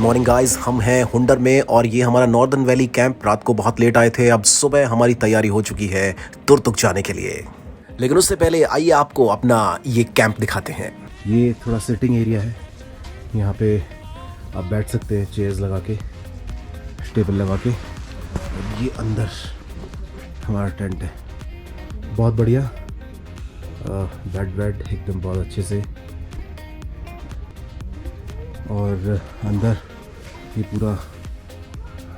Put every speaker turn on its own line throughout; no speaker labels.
Morning guys, हम हैं हुंडर में और ये हमारा नॉर्दर्न वैली कैंप। रात को बहुत लेट आए थे, अब सुबह हमारी तैयारी हो चुकी है तुरतुक जाने के लिए। लेकिन उससे पहले आइए आपको अपना ये कैंप दिखाते हैं।
ये थोड़ा सिटिंग एरिया है, यहाँ पे आप बैठ सकते हैं चेयर्स लगा के, टेबल लगा के। और ये अंदर हमारा टेंट है, बहुत बढ़िया। बेड एकदम बहुत अच्छे से। और अंदर ये पूरा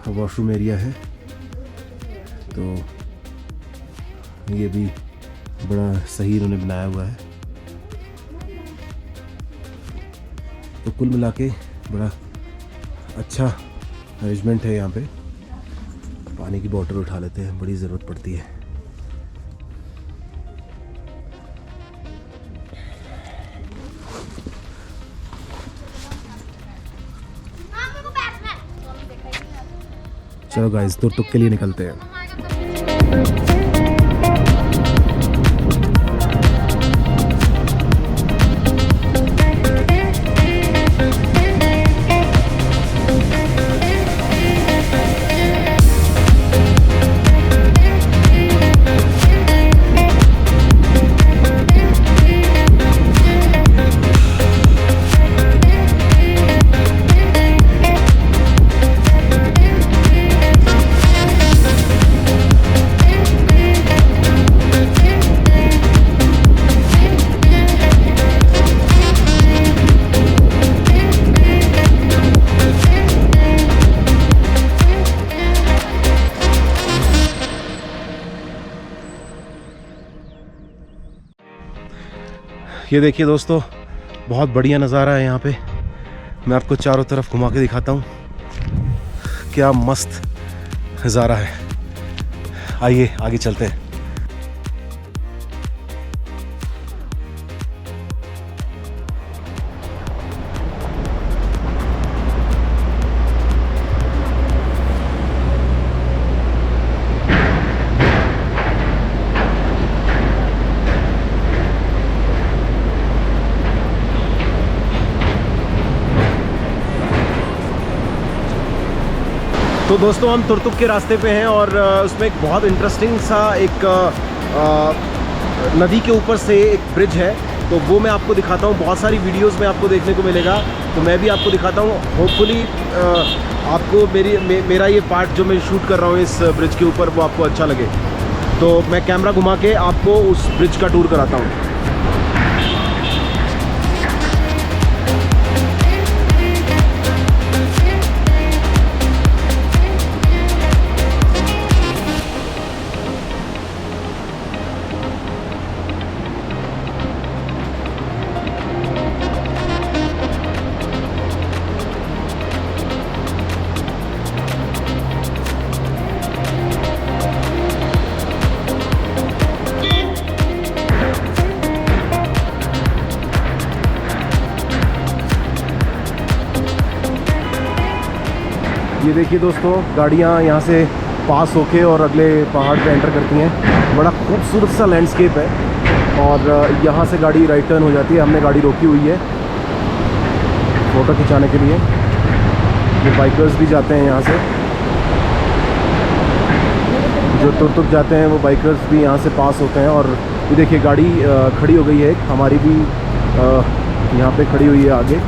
वॉशरूम एरिया है, तो ये भी बड़ा सही इन्होंने बनाया हुआ है। तो कुल मिला के बड़ा अच्छा अरेंजमेंट है यहाँ पे। पानी की बोतल उठा लेते हैं, बड़ी ज़रूरत पड़ती है। चलो गाइस, तुरतुक के लिए निकलते हैं। ये देखिए दोस्तों, बहुत बढ़िया नज़ारा है यहाँ पे। मैं आपको चारों तरफ घुमा के दिखाता हूँ, क्या मस्त नज़ारा है। आइए आगे चलते हैं। तो दोस्तों, हम तुरतुक के रास्ते पे हैं और उसमें एक बहुत इंटरेस्टिंग सा एक नदी के ऊपर से एक ब्रिज है, तो वो मैं आपको दिखाता हूँ। बहुत सारी वीडियोस में आपको देखने को मिलेगा, तो मैं भी आपको दिखाता हूँ। होपफुली आपको मेरा ये पार्ट जो मैं शूट कर रहा हूँ इस ब्रिज के ऊपर, वो आपको अच्छा लगे। तो मैं कैमरा घुमा के आपको उस ब्रिज का टूर कराता हूँ। ये देखिए दोस्तों, गाड़ियाँ यहाँ से पास होके और अगले पहाड़ पे एंटर करती हैं। बड़ा खूबसूरत सा लैंडस्केप है और यहाँ से गाड़ी राइट टर्न हो जाती है। हमने गाड़ी रोकी हुई है फ़ोटो खिंचाने के लिए। ये बाइकर्स भी जाते हैं यहाँ से, जो तुरतुक जाते हैं वो बाइकर्स भी यहाँ से पास होते हैं। और ये देखिए गाड़ी खड़ी हो गई है, हमारी भी यहाँ पे खड़ी हुई है आगे।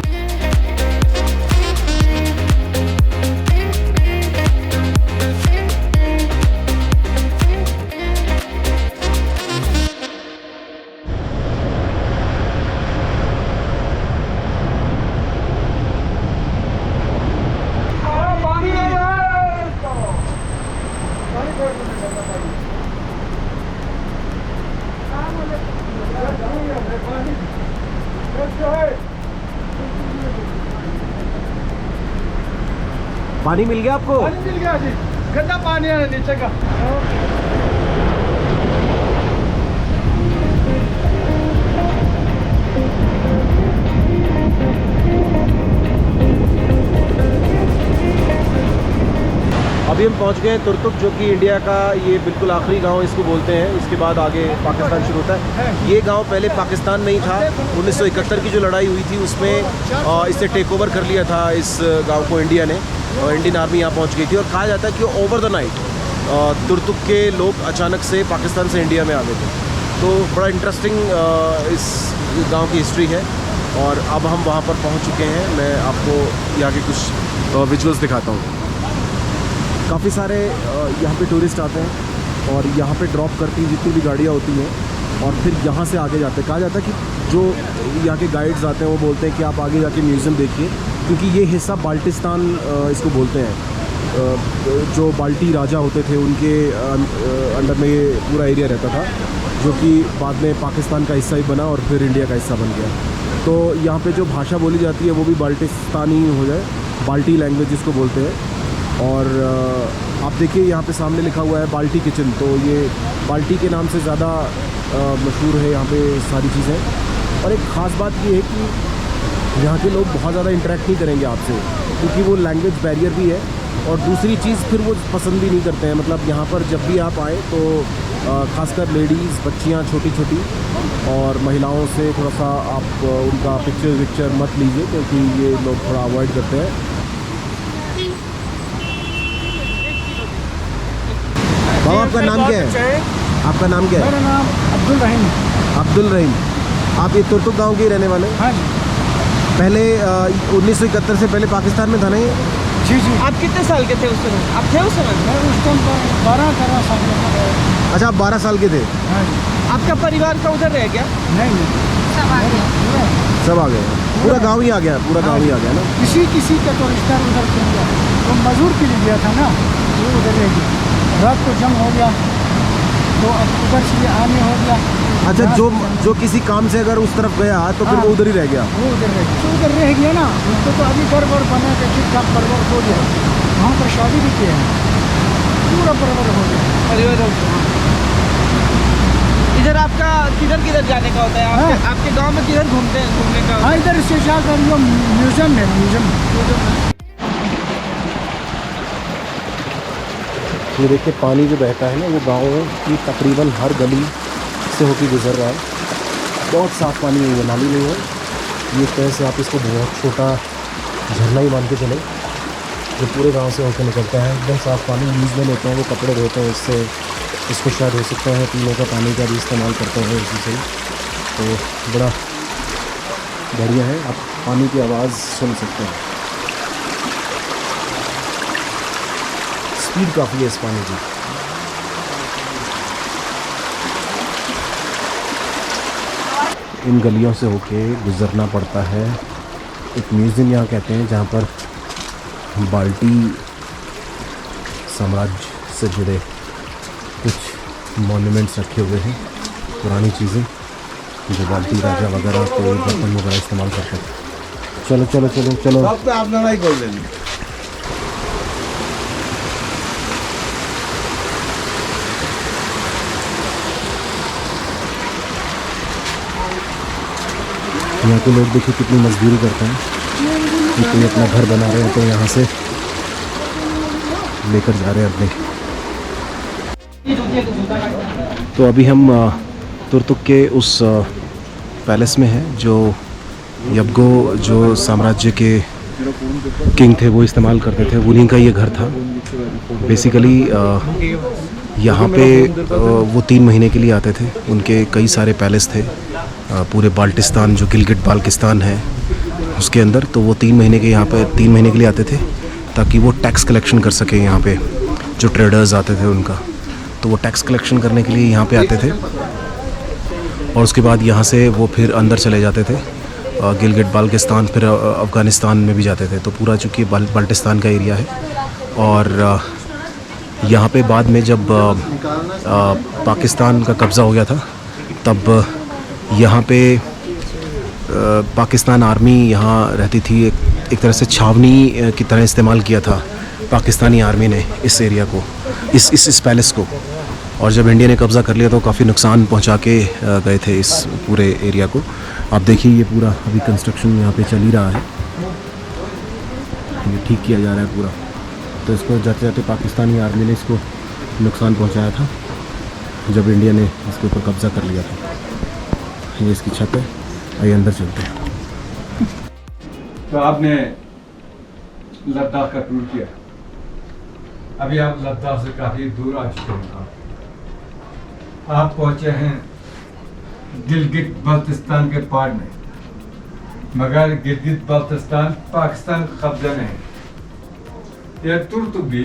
पानी मिल गया आपको?
पानी मिल गया जी, गंदा पानी है नीचे का।
अभी अभी हम पहुंच गए हैं तुर्तुक, जो कि इंडिया का ये बिल्कुल आखिरी गांव इसको बोलते हैं। इसके बाद आगे पाकिस्तान शुरू होता है। ये गांव पहले पाकिस्तान में ही था। 1971 की जो लड़ाई हुई थी उसमें इसे टेक ओवर कर लिया था इस गांव को इंडिया ने, और इंडियन आर्मी यहाँ पहुँच गई थी। और कहा जाता है कि ओवर द नाइट तुर्तुक के लोग अचानक से पाकिस्तान से इंडिया में आ गए थे। तो बड़ा इंटरेस्टिंग इस गांव की हिस्ट्री है। और अब हम वहाँ पर पहुँच चुके हैं। मैं आपको यहाँ के कुछ विजुअल्स दिखाता हूँ। काफ़ी सारे यहाँ पे टूरिस्ट आते हैं और यहाँ पे ड्रॉप करती जितनी भी गाड़ियाँ होती हैं, और फिर यहाँ से आगे जाते हैं। कहा जाता है कि जो यहाँ के गाइड्स आते हैं वो बोलते हैं कि आप आगे जाके म्यूज़ियम देखिए, क्योंकि ये हिस्सा बाल्टिस्तान इसको बोलते हैं। जो बाल्टी राजा होते थे उनके अंडर में ये पूरा एरिया रहता था, जो कि बाद में पाकिस्तान का हिस्सा ही बना और फिर इंडिया का हिस्सा बन गया। तो यहाँ पे जो भाषा बोली जाती है वो भी बाल्टिस्तानी हो जाए, बाल्टी लैंग्वेज जिसको बोलते हैं। और आप देखिए यहाँ पे सामने लिखा हुआ है बाल्टी किचन, तो ये बाल्टी के नाम से ज़्यादा मशहूर है यहाँ पे सारी चीज़ें। और एक ख़ास बात ये है कि यहाँ के लोग बहुत ज़्यादा इंटरेक्ट नहीं करेंगे आपसे, क्योंकि वो लैंग्वेज बैरियर भी है। और दूसरी चीज़ फिर वो पसंद भी नहीं करते हैं। मतलब यहाँ पर जब भी आप आएँ तो ख़ासकर लेडीज़, बच्चियाँ छोटी छोटी और महिलाओं से थोड़ा सा आप उनका पिक्चर मत लीजिए, क्योंकि ये लोग थोड़ा अवॉइड करते हैं। बाबा आपका नाम क्या है? आपका नाम क्या है?
मेरा नाम अब्दुल रहीम।
अब्दुल रहीम। आप ये तुर्तुक गांव के रहने वाले?
हाँ जी।
पहले 1971 से पहले पाकिस्तान में था नहीं?
जी जी।
आप कितने साल के थे उस समय? आप थे उस समय?
मैं उस टाइम 12-13 साल का था।
अच्छा, आप 12 साल के थे?
हाँ जी।
आपका परिवार का उधर रह गया?
नहीं नहीं,
सब आ गए? पूरा गांव ही आ गया? पूरा गांव ही आ गया ना?
किसी का तो रिश्ता उधर चल गया। तो मजदूर के लिए गया था ना, वो उधर रह गया। रात को जंग हो गया तो अब उधर से आने हो गया।
अच्छा, जो किसी काम से अगर उस तरफ गया तो फिर वो उधर ही रह गया?
वो उधर रह गया। तो उधर रह गया ना, उसको तो अभी घर बना के ठीक ठाक परवर हो गया। वहाँ पर शादी भी किया है, पूरा परवर हो गया।
परिवार हो गया। इधर आपका किधर जाने का होता है? आपके गांव में किधर घूमने का?
हाँ, इधर से जाकर जो म्यूजियम है, म्यूजियम।
ये देखिए पानी जो बहता है ना, वो गाँव की तकरीबन हर गली से होकर गुजर रहा है। बहुत साफ़ पानी है, ये नाली नहीं है। ये तरह से आप इसको बहुत छोटा झरना ही मान के चले, जो पूरे गांव से होकर निकलता है। एकदम साफ़ पानी। यूज़ में लेते हैं, वो कपड़े धोते हैं इससे, इसको शायद हो सकता है पीने का पानी का भी इस्तेमाल करते हैं इसी से। तो बड़ा बढ़िया है, आप पानी की आवाज़ सुन सकते हैं। स्पीड काफ़ी है इस पानी की। इन गलियों से होके गुज़रना पड़ता है। एक म्यूज़ियम यहाँ कहते हैं, जहाँ पर बाल्टी साम्राज्य से जुड़े कुछ मॉन्यूमेंट्स रखे हुए हैं, पुरानी चीज़ें जो बाल्टी राजा वगैरह कोई बर्तन वगैरह इस्तेमाल करते हैं। चलो चलो चलो चलो। यहाँ के लोग देखिए कितनी मजदूरी करते हैं। कोई अपना घर बना रहे हैं तो यहाँ से लेकर जा रहे हैं अपने। तो अभी हम तुर्तुक के उस पैलेस में हैं जो यबगो जो साम्राज्य के किंग थे वो इस्तेमाल करते थे। उन्हीं का ये घर था बेसिकली। यहाँ पे वो 3 महीने के लिए आते थे। उनके कई सारे पैलेस थे पूरे बाल्टिस्तान, जो गिलगिट बाल्टिस्तान है उसके अंदर। तो वो 3 महीने के यहाँ पे 3 महीने के लिए आते थे ताकि वो टैक्स कलेक्शन कर सके यहाँ पे। जो ट्रेडर्स आते थे उनका, तो वो टैक्स कलेक्शन करने के लिए यहाँ पे आते थे। और उसके बाद यहाँ से वो फिर अंदर चले जाते थे गिलगिट बाल्टिस्तान, फिर अफ़गानिस्तान में भी जाते थे। तो पूरा चूँकि बाल्टिस्तान का एरिया है। और यहाँ पे बाद में जब पाकिस्तान का कब्ज़ा हो गया था, तब यहाँ पे पाकिस्तान आर्मी यहाँ रहती थी। एक तरह से छावनी की तरह इस्तेमाल किया था पाकिस्तानी आर्मी ने इस एरिया को, इस पैलेस को। और जब इंडिया ने कब्ज़ा कर लिया तो काफ़ी नुकसान पहुँचा के गए थे इस पूरे एरिया को। आप देखिए ये पूरा अभी कंस्ट्रक्शन यहाँ पे चल ही रहा है, ये ठीक किया जा रहा है पूरा। तो इसको जाते जाते पाकिस्तानी आर्मी ने इसको नुकसान पहुंचाया था जब इंडिया ने इसके ऊपर कब्ज़ा कर लिया था। ये इसकी छत है, आइए अंदर चलते हैं।
तो आपने लद्दाख का टूर किया, अभी आप लद्दाख से काफ़ी दूर आ चुके हैं। आप पहुंचे हैं गिलगित बल्तिस्तान के पार में, मगर गिलगित बल्तिस्तान पाकिस्तान का कब्जा में है। यह तुर्तुक भी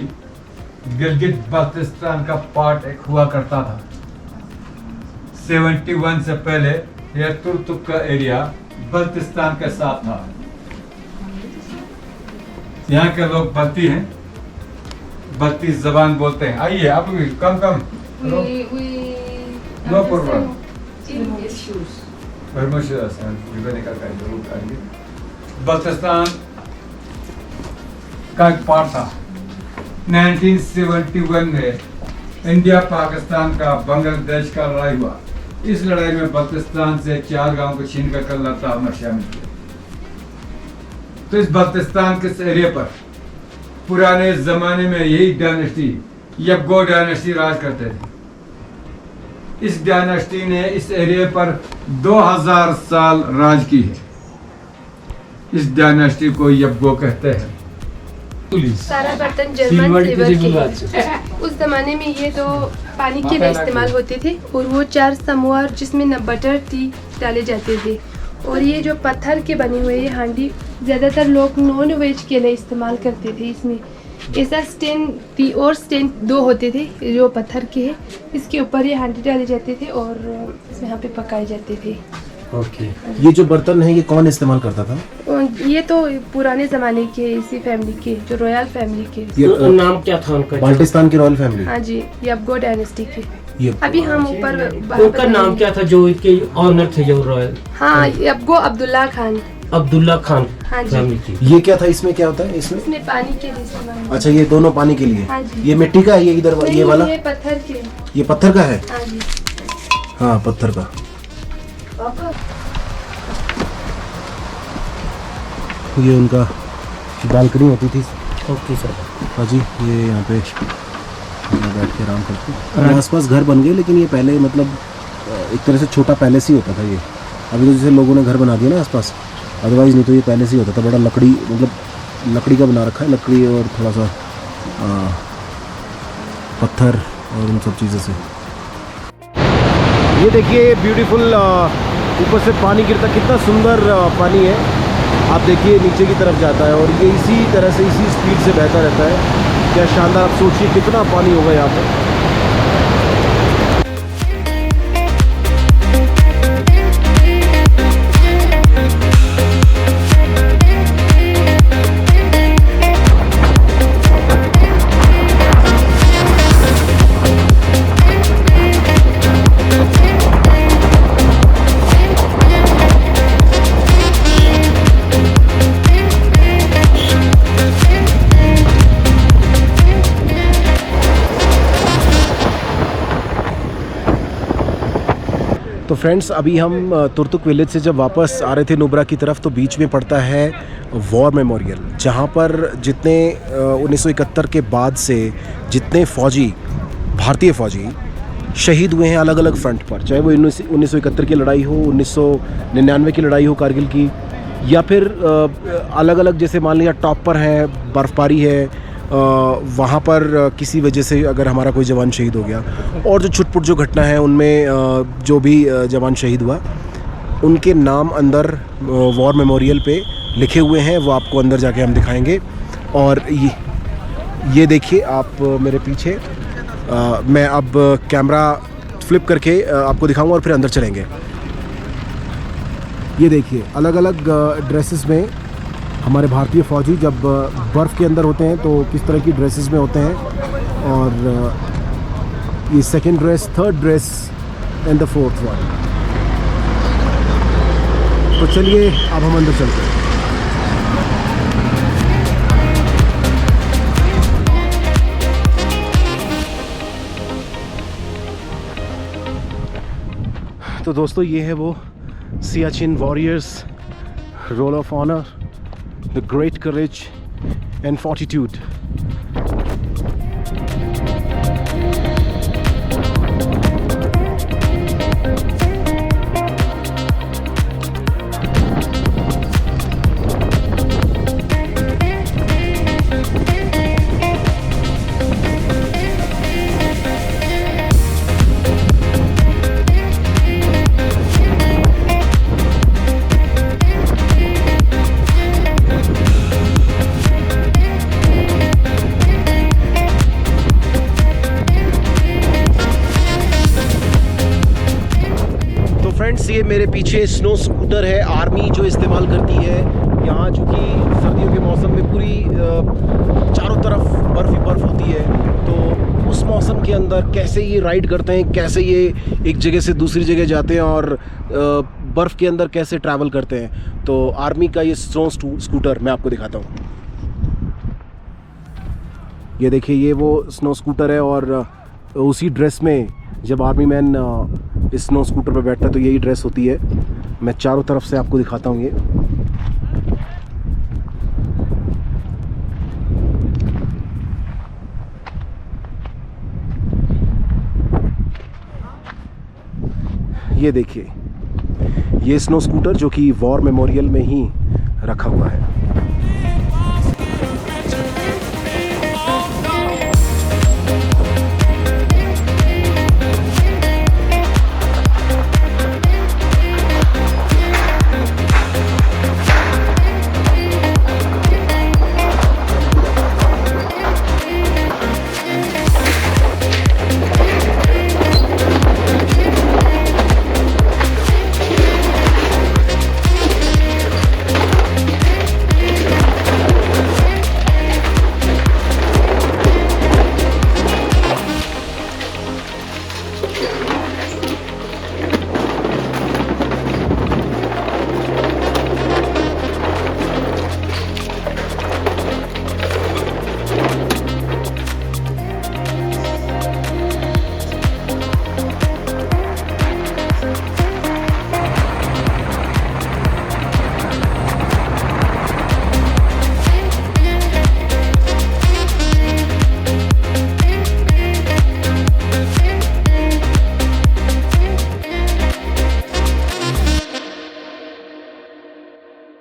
गिलगित बल्तिस्तान का पार्ट एक हुआ करता था। 71 से पहले यह तुर्तुक का एरिया बल्तिस्तान के साथ था। यहाँ के लोग बल्ती हैं, बल्ती जबान बोलते हैं। आइए आप भी कम नो प्रॉब्लम बल्तिस्तान का एक पार्ट था। 1971 में इंडिया पाकिस्तान का बांग्लादेश का लड़ाई हुआ। इस लड़ाई में बल्तिस्तान से 4 गांव को छीन कर लद्दाख में शामिल किया। तो इस बल्तिस्तान के एरिया पर पुराने जमाने में यही डायनेस्टी यबगो डायनेस्टी राज करते थे। इस डायनेस्टी ने इस एरिया पर 2000 साल राज की है। इस डायनेस्टी को यबगो कहते हैं।
सारा बर्तन जर्मन सिल्वर के उस जमाने में ये तो पानी के लिए इस्तेमाल होते थे और वो 4 समूह जिसमें न बटर टी डाले जाते थे। और ये जो पत्थर के बने हुए ये हांडी ज़्यादातर लोग नॉन वेज के लिए इस्तेमाल करते थे। इसमें ऐसा स्टैंड और स्टैंड 2 होते थे जो पत्थर के हैं। इसके ऊपर ये हांडी डाले जाते थे और इसमें यहाँ पे पकाए जाते थे।
ओके, ये जो बर्तन है ये कौन इस्तेमाल करता था?
ये तो पुराने ज़माने के इसी फैमिली के, जो रॉयल फैमिली के।
ये नाम क्या था उनका? बाल्टिस्तान की रॉयल फैमिली।
हाँ जी, यबगो डायनेस्टी के।
ये
अभी हम ऊपर
उनका नाम क्या था जो इनके ऑनर थे जो रॉयल?
हाँ, यबगो अब्दुल्ला खान।
अब्दुल्ला खान
हाँ जी।
फैमिली की।
ये क्या था? इसमें क्या होता है? इसमें
पानी के लिए इस्तेमाल।
अच्छा, ये दोनों पानी के लिए।
हाँ जी।
ये मिट्टी का है, ये इधर ये वाला?
ये पत्थर के।
ये पत्थर का है?
हाँ जी।
हाँ, पत्थर का। ये उनका बालकनी होती थी।
Okay sir.
हाँ जी, ये यहाँ पे बैठ के आराम करते हैं। आसपास घर बन गए, लेकिन ये पहले मतलब एक तरह से छोटा पैलेस ही होता था ये। अभी तो जैसे लोगों ने घर बना दिया ना आसपास, अदरवाइज नहीं तो ये पैलेस ही होता था। बड़ा लकड़ी, मतलब लकड़ी का बना रखा है, लकड़ी और थोड़ा सा पत्थर और उन सब चीज़ों से। ये देखिए ब्यूटीफुल, ऊपर से पानी गिरता, कितना सुंदर पानी है। आप देखिए नीचे की तरफ जाता है और ये इसी तरह से इसी स्पीड से बहता रहता है। क्या शानदार! आप सोचिए कितना पानी होगा यहाँ पे। तो फ्रेंड्स, अभी हम तुर्तुक विलेज से जब वापस आ रहे थे नुब्रा की तरफ, तो बीच में पड़ता है वॉर मेमोरियल, जहाँ पर जितने 1971 के बाद से जितने फ़ौजी, भारतीय फ़ौजी शहीद हुए हैं अलग अलग फ्रंट पर, चाहे वो 1971 की लड़ाई हो, 1999 की लड़ाई हो कारगिल की, या फिर अलग अलग, जैसे मान लिया टॉप पर है, बर्फ़बारी है, वहाँ पर किसी वजह से अगर हमारा कोई जवान शहीद हो गया, और जो छुटपुट जो घटना है उनमें जो भी जवान शहीद हुआ, उनके नाम अंदर वॉर मेमोरियल पे लिखे हुए हैं। वो आपको अंदर जाके हम दिखाएंगे। और ये देखिए आप मेरे पीछे, मैं अब कैमरा फ्लिप करके आपको दिखाऊंगा और फिर अंदर चलेंगे। ये देखिए अलग अलग ड्रेसेस में हमारे भारतीय फ़ौजी जब बर्फ़ के अंदर होते हैं तो किस तरह की ड्रेसेस में होते हैं, और ये second dress, third dress and the fourth one. तो चलिए अब हम अंदर चलते हैं। तो दोस्तों, ये है वो Siachen warriors roll of honour, the great courage and fortitude
friends ये मेरे पीछे स्नो स्कूटर है, आर्मी जो इस्तेमाल करती है यहाँ, चूँकि सर्दियों के मौसम में पूरी चारों तरफ बर्फ़ ही बर्फ़ होती है, तो उस मौसम के अंदर कैसे ये राइड करते हैं, कैसे ये एक जगह से दूसरी जगह जाते हैं और बर्फ़ के अंदर कैसे ट्रैवल करते हैं। तो आर्मी का ये स्नो स्कूटर मैं आपको दिखाता हूँ। ये देखिए, ये वो स्नो स्कूटर है और उसी ड्रेस में जब आर्मी मैन इस स्नो स्कूटर पर बैठता है तो यही ड्रेस होती है। मैं चारों तरफ से आपको दिखाता हूँ। ये देखिए, ये स्नो स्कूटर जो कि वॉर मेमोरियल में ही रखा हुआ है।